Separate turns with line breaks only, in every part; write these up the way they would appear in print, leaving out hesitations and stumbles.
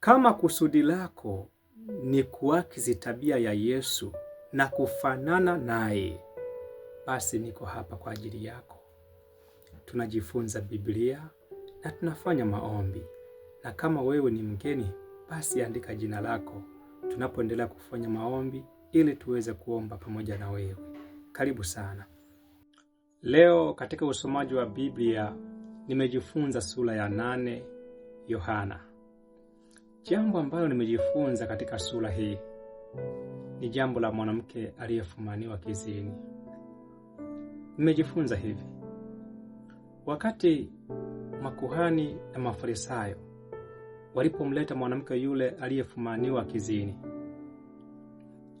Kama kusudi lako ni kuakisi tabia ya Yesu na kufanana naye, basi niko hapa kwa ajili yako. Tunajifunza Biblia na tunafanya maombi. Na kama wewe ni mgeni, basi andika jina lako tunapoendelea kufanya maombi ili tuweze kuomba pamoja na wewe. Karibu sana. Leo katika usomaji wa Biblia nimejifunza sura ya 8 Yohana. Jambo ambalo nimejifunza katika sura hii ni jambo la mwanamke aliyefumaniwa kizini. Nimejifunza hivi: wakati makuhani na Mafarisayo walipomleta mwanamke yule aliyefumaniwa kizini,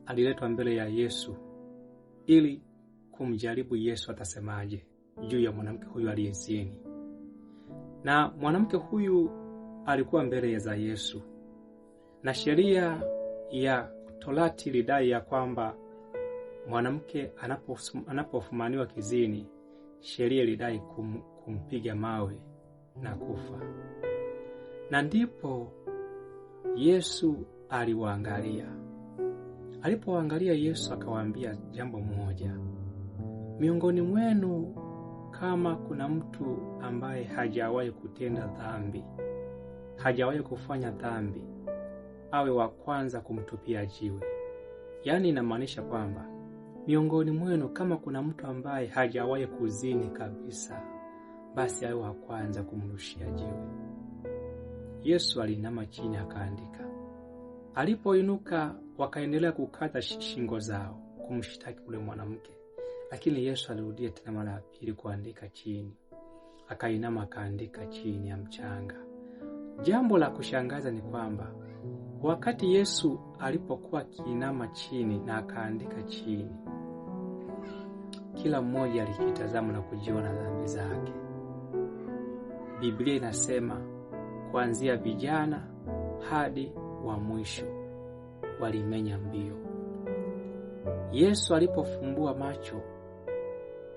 aliletwa mbele ya Yesu ili kumjaribu Yesu atasemaje juu ya mwanamke huyu aliyezini. Na mwanamke huyu alikuwa mbele za Yesu, na sheria ya Torati ilidai ya kwamba mwanamke anapofumaniwa kizini, sheria ilidai kumpiga mawe na kufa. Na ndipo Yesu aliwaangalia. Alipoangalia Yesu akawaambia jambo moja: miongoni mwenu kama kuna mtu ambaye hajawahi kutenda dhambi, hajawahi kufanya dhambi, awe wa kwanza kumtupia jiwe. Yaani inamaanisha kwamba miongoni mwenu kama kuna mtu ambaye hajawahi kuzini kabisa, basi awe wa kwanza kumrushia jiwe. Yesu alinama chini akaandika. Alipoinuka wakaendelea kukata shingo zao kumshtaki ule mwanamke, lakini Yesu alirudia tena mara ya pili kuandika chini. Akainama akaandika chini ya mchanga. Jambo la kushangaza ni kwamba wakati Yesu alipokuwa akiinama chini na akaandika chini, kila mmoja alikitazama na kujiona dhambi zake. Biblia inasema kuanzia vijana hadi wa mwisho walimenya mbio. Yesu alipofumbua macho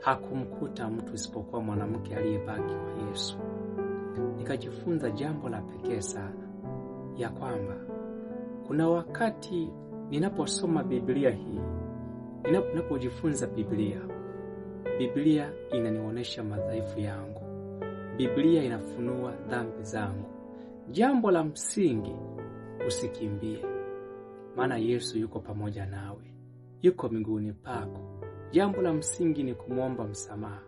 hakumkuta mtu isipokuwa mwanamke aliyebaki kwa Yesu. Nikajifunza jambo la pekee sana, ya kwamba kuna wakati ninaposoma Biblia hii, ninapojifunza Biblia inanionyesha madhaifu yangu. Biblia inafunua dhambi zangu. Jambo la msingi, usikimbie, maana Yesu yuko pamoja nawe, yuko miguuni pako. Jambo la msingi ni kumwomba msamaha.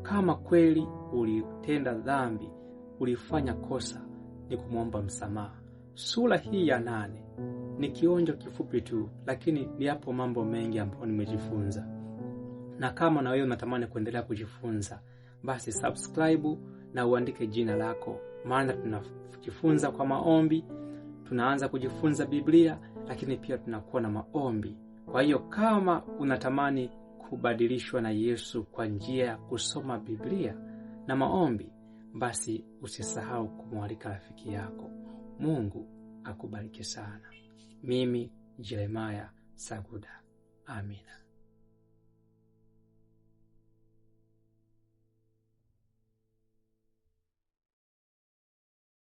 Kama kweli ulitenda dhambi, ulifanya kosa, ni kumwomba msamaha. Sura hii ya 8 ni kionjo kifupi tu, lakini ni hapo mambo mengi ambayo nimejifunza. Na kama na wewe unatamani kuendelea kujifunza, basi subscribe na uandike jina lako, maana tunajifunza kwa maombi. Tunaanza kujifunza Biblia, lakini pia tunakuwa na maombi. Kwa hiyo kama unatamani kubadilishwa na Yesu kwa njia ya kusoma Biblia na maombi, basi usisahau kumwalika rafiki yako. Mungu akubariki sana. Mimi Jeremiah Saguda. Amina.